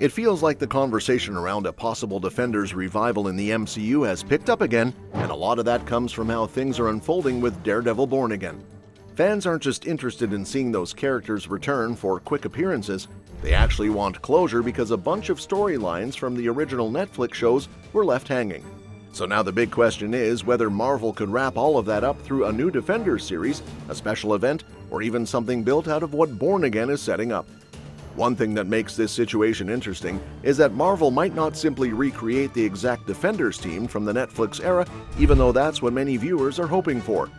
It feels like the conversation around a possible Defenders revival in the MCU has picked up again, and a lot of that comes from how things are unfolding with Daredevil Born Again. Fans aren't just interested in seeing those characters return for quick appearances, they actually want closure because a bunch of storylines from the original Netflix shows were left hanging. So now the big question is whether Marvel could wrap all of that up through a new Defenders series, a special event, or even something built out of what Born Again is setting up. One thing that makes this situation interesting is that Marvel might not simply recreate the exact Defenders team from the Netflix era, even though that's what many viewers are hoping for.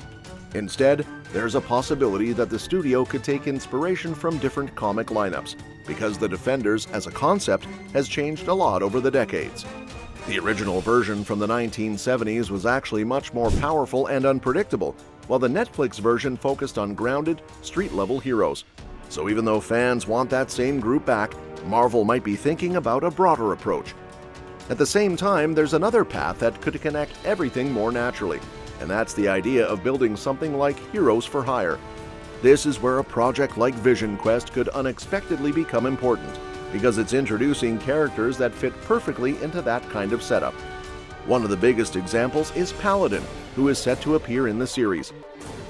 Instead, there's a possibility that the studio could take inspiration from different comic lineups, because the Defenders as a concept has changed a lot over the decades. The original version from the 1970s was actually much more powerful and unpredictable, while the Netflix version focused on grounded, street-level heroes. So even though fans want that same group back, Marvel might be thinking about a broader approach. At the same time, there's another path that could connect everything more naturally, and that's the idea of building something like Heroes for Hire. This is where a project like Vision Quest could unexpectedly become important, because it's introducing characters that fit perfectly into that kind of setup. One of the biggest examples is Paladin, who is set to appear in the series.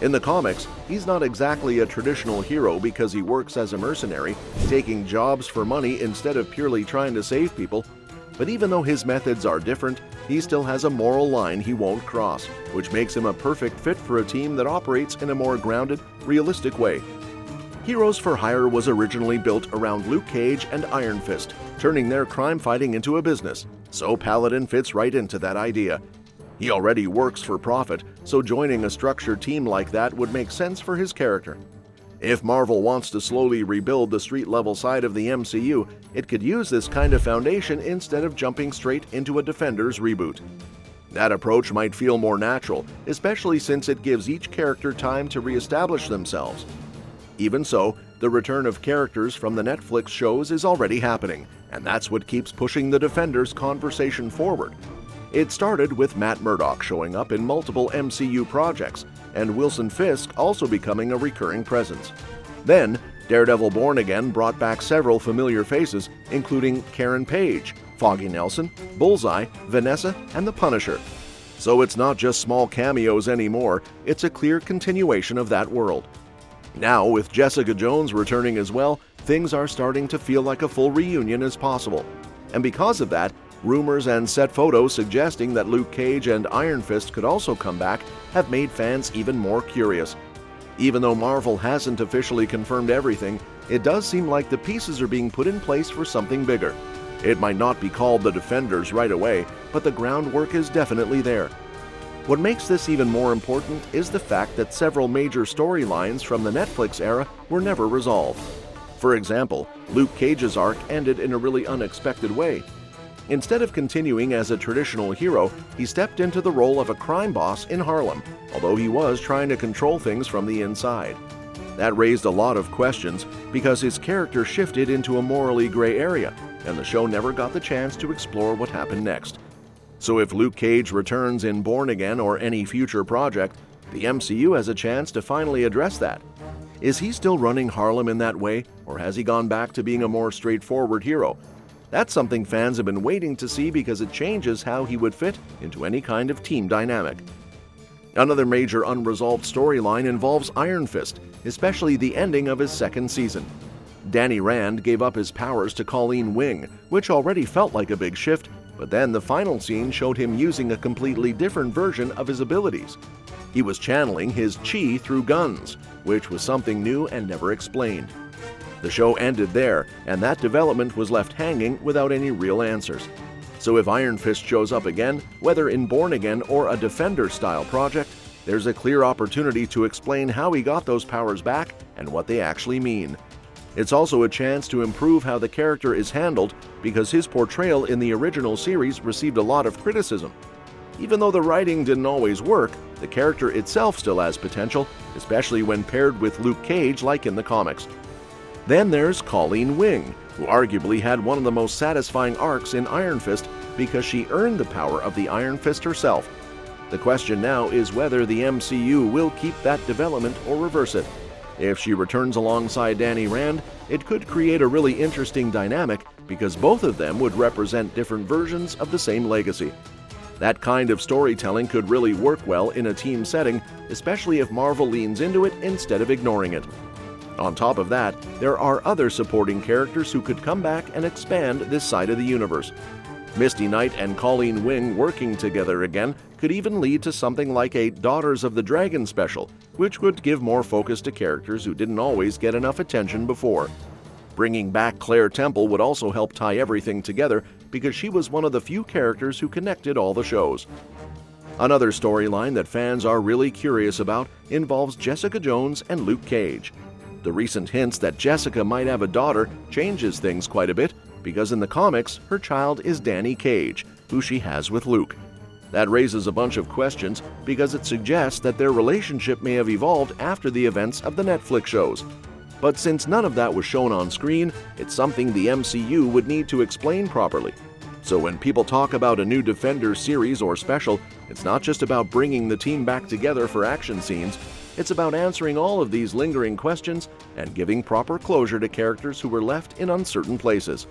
In the comics, he's not exactly a traditional hero because he works as a mercenary, taking jobs for money instead of purely trying to save people. But even though his methods are different, he still has a moral line he won't cross, which makes him a perfect fit for a team that operates in a more grounded, realistic way. Heroes for Hire was originally built around Luke Cage and Iron Fist, turning their crime fighting into a business, so Paladin fits right into that idea. He already works for profit, so joining a structured team like that would make sense for his character. If Marvel wants to slowly rebuild the street-level side of the MCU, it could use this kind of foundation instead of jumping straight into a Defenders reboot. That approach might feel more natural, especially since it gives each character time to reestablish themselves. Even so, the return of characters from the Netflix shows is already happening, and that's what keeps pushing the Defenders conversation forward. It started with Matt Murdock showing up in multiple MCU projects, and Wilson Fisk also becoming a recurring presence. Then, Daredevil Born Again brought back several familiar faces, including Karen Page, Foggy Nelson, Bullseye, Vanessa, and the Punisher. So it's not just small cameos anymore, it's a clear continuation of that world. Now, with Jessica Jones returning as well, things are starting to feel like a full reunion is possible. And because of that, rumors and set photos suggesting that Luke Cage and Iron Fist could also come back have made fans even more curious. Even though Marvel hasn't officially confirmed everything, it does seem like the pieces are being put in place for something bigger. It might not be called the Defenders right away, but the groundwork is definitely there. What makes this even more important is the fact that several major storylines from the Netflix era were never resolved. For example, Luke Cage's arc ended in a really unexpected way. Instead of continuing as a traditional hero, he stepped into the role of a crime boss in Harlem, although he was trying to control things from the inside. That raised a lot of questions because his character shifted into a morally gray area, and the show never got the chance to explore what happened next. So if Luke Cage returns in Born Again or any future project, the MCU has a chance to finally address that. Is he still running Harlem in that way, or has he gone back to being a more straightforward hero? That's something fans have been waiting to see because it changes how he would fit into any kind of team dynamic. Another major unresolved storyline involves Iron Fist, especially the ending of his second season. Danny Rand gave up his powers to Colleen Wing, which already felt like a big shift, but then the final scene showed him using a completely different version of his abilities. He was channeling his chi through guns, which was something new and never explained. The show ended there, and that development was left hanging without any real answers. So if Iron Fist shows up again, whether in Born Again or a Defender-style project, there's a clear opportunity to explain how he got those powers back and what they actually mean. It's also a chance to improve how the character is handled because his portrayal in the original series received a lot of criticism. Even though the writing didn't always work, the character itself still has potential, especially when paired with Luke Cage like in the comics. Then there's Colleen Wing, who arguably had one of the most satisfying arcs in Iron Fist because she earned the power of the Iron Fist herself. The question now is whether the MCU will keep that development or reverse it. If she returns alongside Danny Rand, it could create a really interesting dynamic because both of them would represent different versions of the same legacy. That kind of storytelling could really work well in a team setting, especially if Marvel leans into it instead of ignoring it. On top of that, there are other supporting characters who could come back and expand this side of the universe. Misty Knight and Colleen Wing working together again could even lead to something like a Daughters of the Dragon special, which would give more focus to characters who didn't always get enough attention before. Bringing back Claire Temple would also help tie everything together because she was one of the few characters who connected all the shows. Another storyline that fans are really curious about involves Jessica Jones and Luke Cage. The recent hints that Jessica might have a daughter changes things quite a bit because in the comics, her child is Danny Cage, who she has with Luke. That raises a bunch of questions because it suggests that their relationship may have evolved after the events of the Netflix shows. But since none of that was shown on screen, it's something the MCU would need to explain properly. So when people talk about a new Defenders series or special, it's not just about bringing the team back together for action scenes, it's about answering all of these lingering questions and giving proper closure to characters who were left in uncertain places.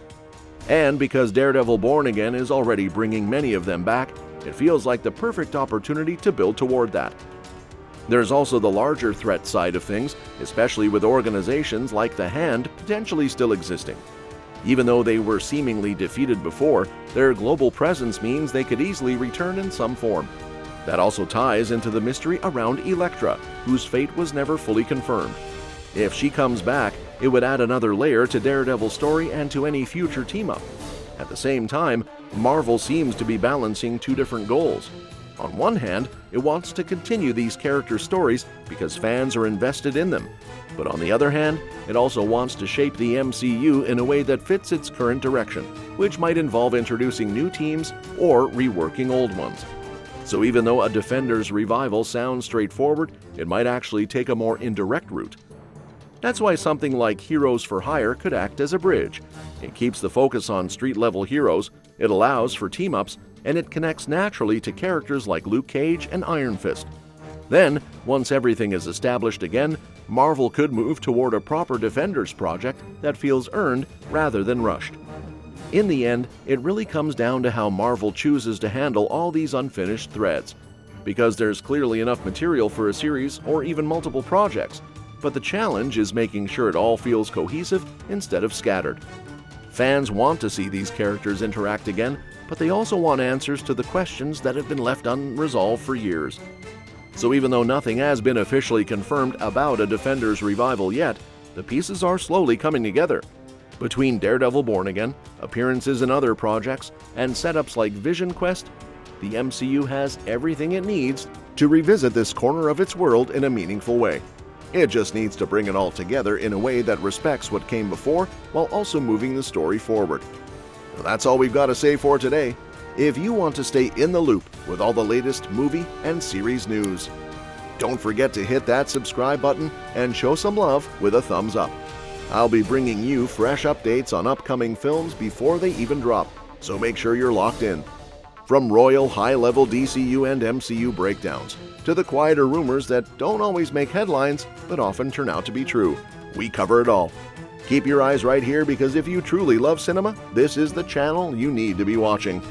And because Daredevil Born Again is already bringing many of them back, it feels like the perfect opportunity to build toward that. There's also the larger threat side of things, especially with organizations like the Hand potentially still existing. Even though they were seemingly defeated before, their global presence means they could easily return in some form. That also ties into the mystery around Elektra, whose fate was never fully confirmed. If she comes back, it would add another layer to Daredevil's story and to any future team-up. At the same time, Marvel seems to be balancing two different goals. On one hand, it wants to continue these character stories because fans are invested in them. But on the other hand, it also wants to shape the MCU in a way that fits its current direction, which might involve introducing new teams or reworking old ones. So even though a Defenders revival sounds straightforward, it might actually take a more indirect route. That's why something like Heroes for Hire could act as a bridge. It keeps the focus on street-level heroes, it allows for team-ups, and it connects naturally to characters like Luke Cage and Iron Fist. Then, once everything is established again, Marvel could move toward a proper Defenders project that feels earned rather than rushed. In the end, it really comes down to how Marvel chooses to handle all these unfinished threads. Because there's clearly enough material for a series or even multiple projects, but the challenge is making sure it all feels cohesive instead of scattered. Fans want to see these characters interact again, but they also want answers to the questions that have been left unresolved for years. So even though nothing has been officially confirmed about a Defenders revival yet, the pieces are slowly coming together. Between Daredevil Born Again, appearances in other projects, and setups like Vision Quest, the MCU has everything it needs to revisit this corner of its world in a meaningful way. It just needs to bring it all together in a way that respects what came before while also moving the story forward. Well, that's all we've got to say for today. If you want to stay in the loop with all the latest movie and series news, don't forget to hit that subscribe button and show some love with a thumbs up. I'll be bringing you fresh updates on upcoming films before they even drop, so make sure you're locked in. From royal high-level DCU and MCU breakdowns, to the quieter rumors that don't always make headlines but often turn out to be true, we cover it all. Keep your eyes right here because if you truly love cinema, this is the channel you need to be watching.